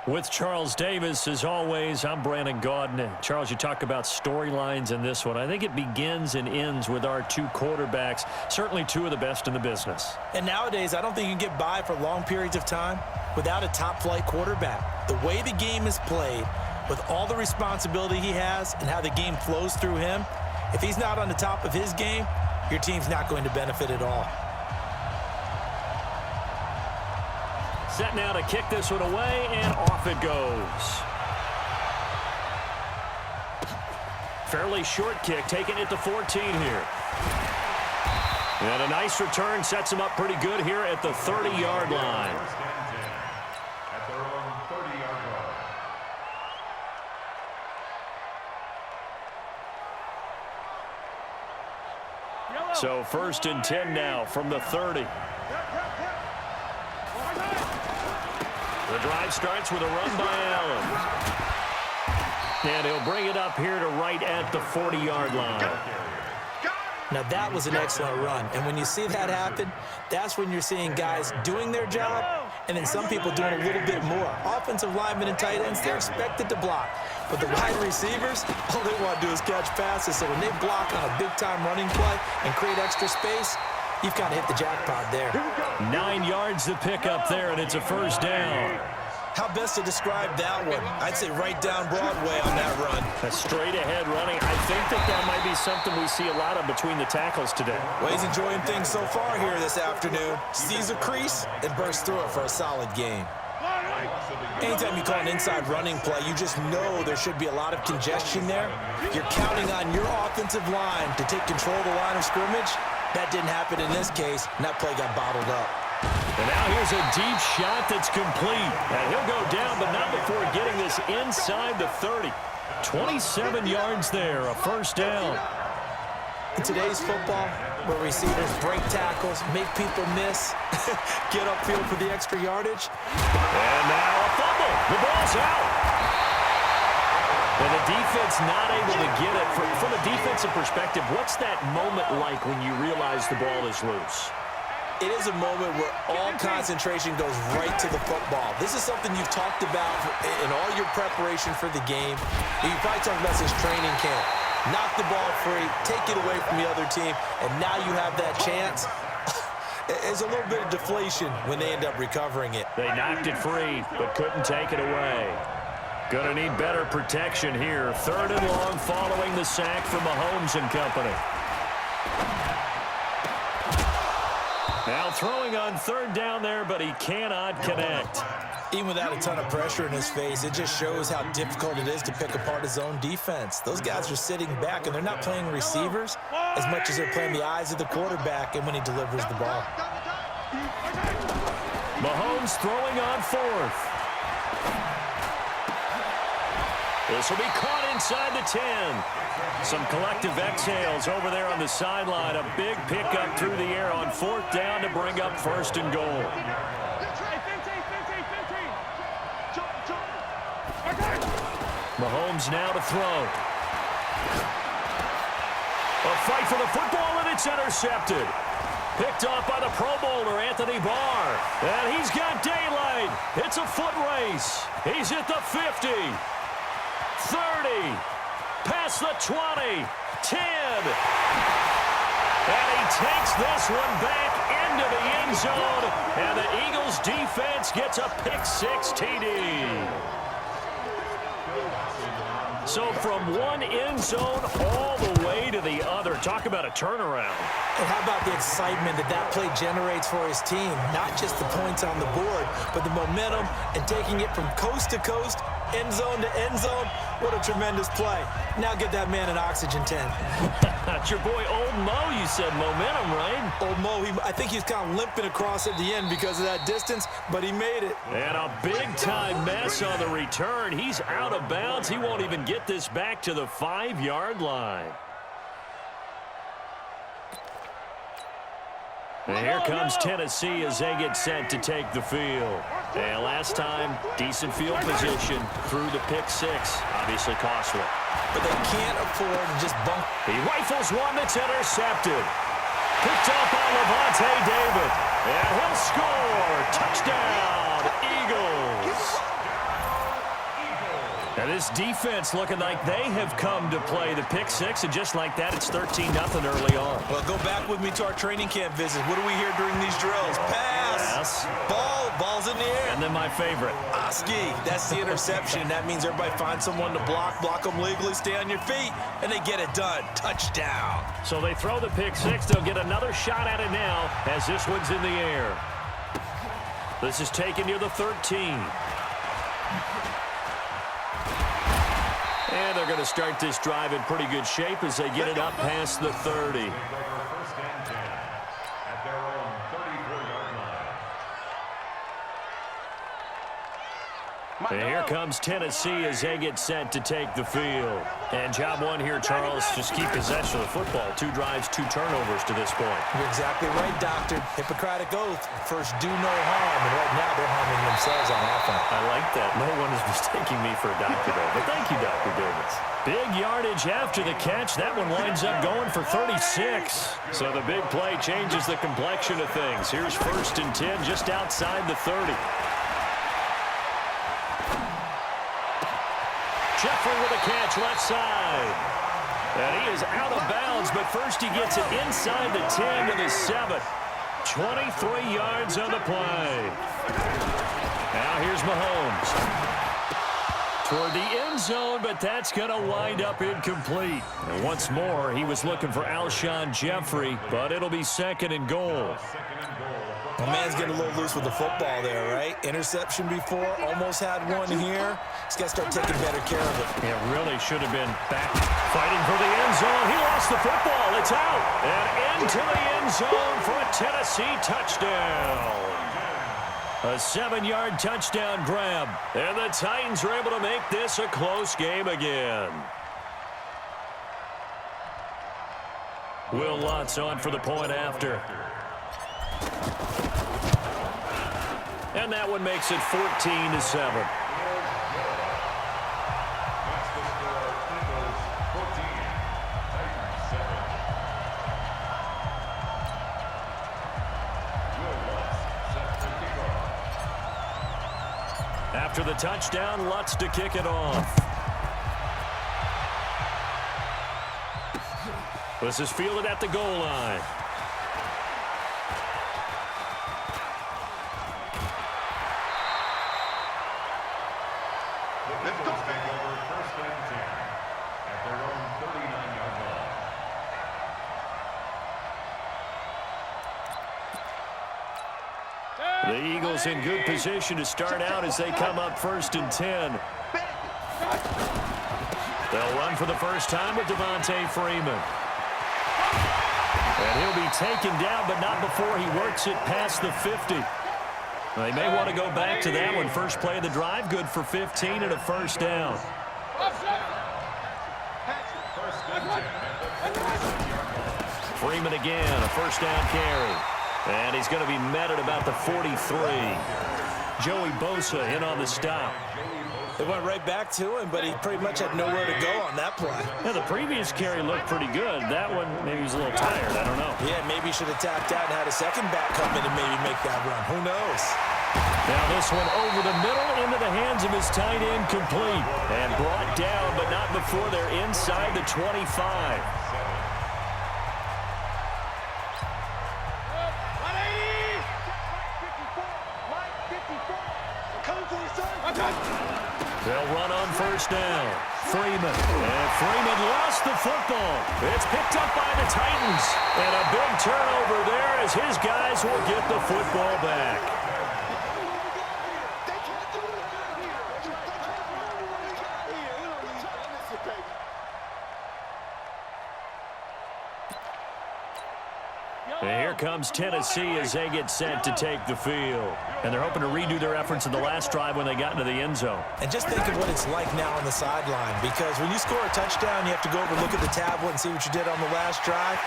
With Charles Davis, as always, I'm Brandon Gaudin. Charles, you talk about storylines in this one. I think it begins and ends with our two quarterbacks, certainly two of the best in the business. And nowadays, I don't think you can get by for long periods of time without a top-flight quarterback. The way the game is played, with all the responsibility he has and how the game flows through him, if he's not on the top of his game, your team's not going to benefit at all. Set now to kick this one away, and off it goes. Fairly short kick, taking it to 14 here. And a nice return sets him up pretty good here at the 30-yard line. So 1st and 10 now from the 30. The drive starts with a run by Allen. And he'll bring it up here to right at the 40-yard line. Now, that was an excellent run. And when you see that happen, that's when you're seeing guys doing their job and then some people doing a little bit more. Offensive linemen and tight ends, they're expected to block. But the wide receivers, all they want to do is catch passes. So when they block on a big-time running play and create extra space, you've kind of hit the jackpot there. 9 yards to pick up there, and it's a first down. How best to describe that one? I'd say right down Broadway on that run. A straight-ahead running. I think that might be something we see a lot of between the tackles today. Well, he's enjoying things so far here this afternoon. Sees a crease and bursts through it for a solid game. Anytime you call an inside running play, you just know there should be a lot of congestion there. You're counting on your offensive line to take control of the line of scrimmage. That didn't happen in this case, and that play got bottled up. And now here's a deep shot that's complete. And he'll go down, but not before getting this inside the 30. 27 yards there, a first down. In today's football, where receivers break tackles, make people miss, get upfield for the extra yardage. And now a fumble. The ball's out. And the defense not able to get it. From a defensive perspective, what's that moment like when you realize the ball is loose? It is a moment where all concentration goes right to the football. This is something you've talked about in all your preparation for the game. You probably talked about since training camp. Knock the ball free, take it away from the other team, and now you have that chance. There's a little bit of deflation when they end up recovering it. They knocked it free, but couldn't take it away. Gonna need better protection here. 3rd and long following the sack from Mahomes and company. Now throwing on 3rd down there, but he cannot connect. Even without a ton of pressure in his face, it just shows how difficult it is to pick apart his own defense. Those guys are sitting back, and they're not playing receivers as much as they're playing the eyes of the quarterback and when he delivers the ball. Mahomes throwing on 4th. This will be caught inside the 10. Some collective exhales over there on the sideline. A big pickup through the air on 4th down to bring up 1st and goal. Mahomes now to throw. A fight for the football, and it's intercepted. Picked off by the Pro Bowler, Anthony Barr. And he's got daylight. It's a foot race. He's at the 50. 30, past the 20, 10. And he takes this one back into the end zone. And the Eagles defense gets a pick-6 TD. So from one end zone all the way to the other. Talk about a turnaround. And how about the excitement that play generates for his team? Not just the points on the board, but the momentum and taking it from coast to coast, end zone to end zone. What a tremendous play. Now get that man an oxygen tent. That's your boy Old Mo, you said. Momentum, right? Old Mo, I think he's kind of limping across at the end because of that distance, but he made it. And a big-time mess on the return. He's out of bounds. He won't even get this back to the 5-yard line. And here comes Tennessee as they get set to take the field. And last time, decent field position through the pick-6. Obviously costly. But they can't afford to just bump. He rifles one that's intercepted. Picked off by Levante David. And he'll score. Touchdown, Eagles. Now this defense looking like they have come to play. The pick six, and just like that, it's 13-0 early on. Well, go back with me to our training camp visit. What do we hear during these drills? Pass. Ball's in the air. And then my favorite. Oski, that's the interception. That means everybody finds someone to block them legally, stay on your feet, and they get it done. Touchdown. So they throw the pick six. They'll get another shot at it now as this one's in the air. This is taken near the 13. And they're going to start this drive in pretty good shape as they get it up past the 30. And here comes Tennessee as they get set to take the field. And job one here, Charles, just keep possession of the football. 2 drives, 2 turnovers to this point. You're exactly right, Doctor. Hippocratic oath. First, do no harm. And right now, they're harming themselves on offense. I like that. No one is mistaking me for a doctor, though. But thank you, Dr. Davis. Big yardage after the catch. That one winds up going for 36. So the big play changes the complexion of things. Here's 1st and 10 just outside the 30. Jeffrey with a catch left side. And he is out of bounds, but first he gets it inside the 10 to the 7. 23 yards on the play. Now here's Mahomes. Toward the end zone, but that's going to wind up incomplete. And once more, he was looking for Alshon Jeffrey, but it'll be 2nd and goal. My man's getting a little loose with the football there, right? Interception before, almost had one here. He's got to start taking better care of it. It really should have been back fighting for the end zone. He lost the football. It's out. And into the end zone for a Tennessee touchdown. A 7-yard touchdown grab. And the Titans are able to make this a close game again. Will Lutz on for the point after. And that one makes it 14-7. After the touchdown, Lutz to kick it off. This is fielded at the goal line. The Eagles in good position to start out as they come up 1st and 10. They'll run for the first time with Devontae Freeman. And he'll be taken down, but not before he works it past the 50. They may want to go back to that one. First play of the drive, good for 15 and a first down. Freeman again, a first down carry. And he's going to be met at about the 43. Joey Bosa in on the stop. They went right back to him, but he pretty much had nowhere to go on that play. Yeah, the previous carry looked pretty good. That one, maybe he was a little tired. I don't know. Yeah, maybe he should have tapped out and had a second back come in and maybe make that run. Who knows? Now this one over the middle into the hands of his tight end, complete. And brought down, but not before they're inside the 25. They'll run on first down. Freeman. And Freeman lost the football. It's picked up by the Titans. And a big turnover there as his guys will get the football back. And here comes Tennessee as they get set to take the field. And they're hoping to redo their efforts in the last drive when they got into the end zone. And just think of what it's like now on the sideline, because when you score a touchdown, you have to go over and look at the tablet and see what you did on the last drive.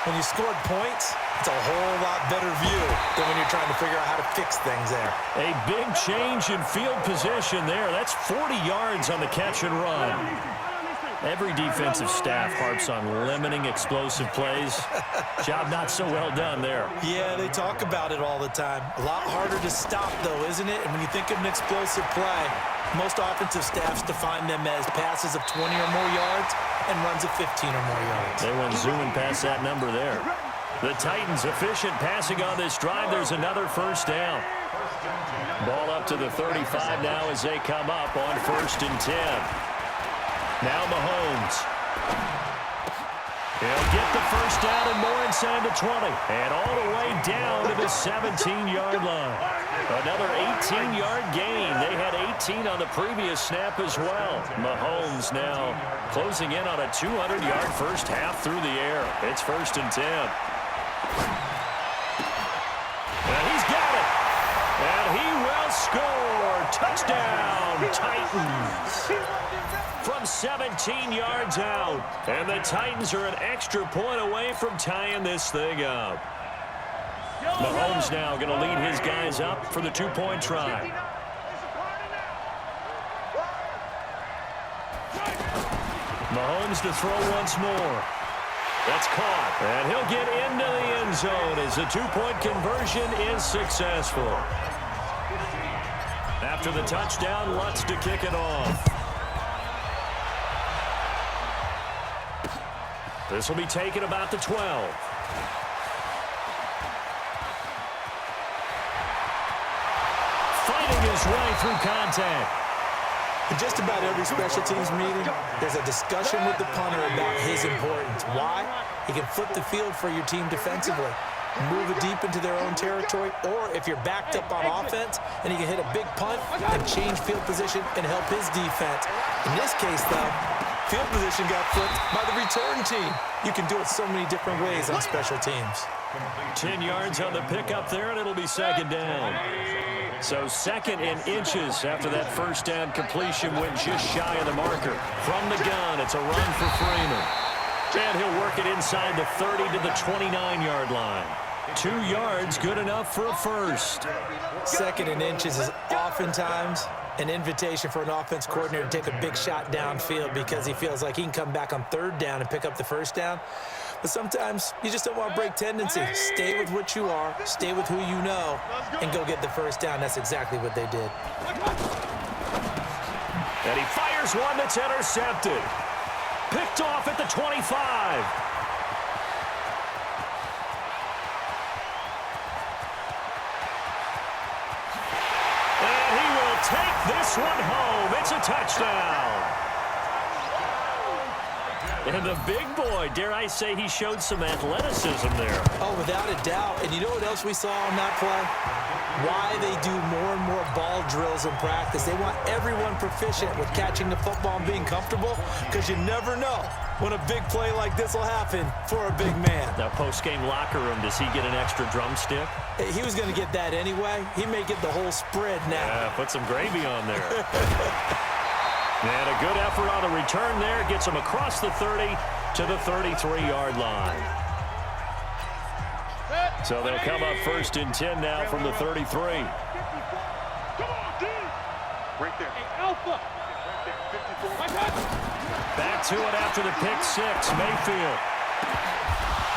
When you scored points, it's a whole lot better view than when you're trying to figure out how to fix things there. A big change in field position there. That's 40 yards on the catch and run. Every defensive staff harps on limiting explosive plays. Job not so well done there. Yeah, they talk about it all the time. A lot harder to stop, though, isn't it? And when you think of an explosive play, Most offensive staffs define them as passes of 20 or more yards and runs of 15 or more yards. They went zooming past that number there. The Titans efficient passing on this drive. There's another first down. Ball up to the 35 now as they come up on 1st and 10. Now Mahomes. He'll get the first down and more inside the 20. And all the way down to the 17-yard line. Another 18-yard gain. They had 18 on the previous snap as well. Mahomes now closing in on a 200-yard first half through the air. It's 1st and 10. And he's got it. And he will score. Touchdown, Titans. From 17 yards out. And the Titans are an extra point away from tying this thing up. Mahomes now going to lead his guys up for the 2-point try. Mahomes to throw once more. That's caught. And he'll get into the end zone as the 2-point conversion is successful. After the touchdown, Lutz to kick it off. This will be taken about the 12. Fighting his way through contact. In just about every special teams meeting, there's a discussion with the punter about his importance. Why? He can flip the field for your team defensively, move it deep into their own territory, or if you're backed up on offense and he can hit a big punt and change field position and help his defense. In this case, though, field position got flipped by the return team. You can do it so many different ways on special teams. 10 yards on the pickup there, and it'll be 2nd down. So 2nd and inches after that first down completion went just shy of the marker. From the gun, it's a run for Freeman. And he'll work it inside the 30 to the 29-yard line. 2 yards, good enough for a first. 2nd and inches is oftentimes an invitation for an offense coordinator to take a big shot downfield because he feels like he can come back on 3rd down and pick up the first down. But sometimes you just don't want to break tendency. Stay with what you are, stay with who you know, and go get the first down. That's exactly what they did. And he fires one that's intercepted. Picked off at the 25. And he will take this one home. It's a touchdown. And the big boy, dare I say, he showed some athleticism there. Oh, without a doubt. And you know what else we saw on that play? Why they do more and more ball drills in practice. They want everyone proficient with catching the football and being comfortable, because you never know when a big play like this will happen for a big man. Now, post-game locker room, does he get an extra drumstick? He was going to get that anyway. He may get the whole spread now. Yeah, put some gravy on there. And a good effort on the return there. Gets him across the 30 to the 33-yard line. So they'll come up 1st and 10 now from the 33. Right there. Alpha. Back to it after the pick 6. Mayfield.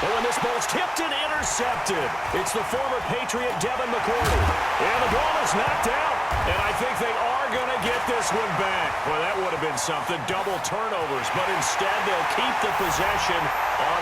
Oh, and this ball's tipped and intercepted. It's the former Patriot Devin McCourty. And the ball is knocked out. And I think they are going to get this one back. Well, that would have been something. Double turnovers. But instead, they'll keep the possession on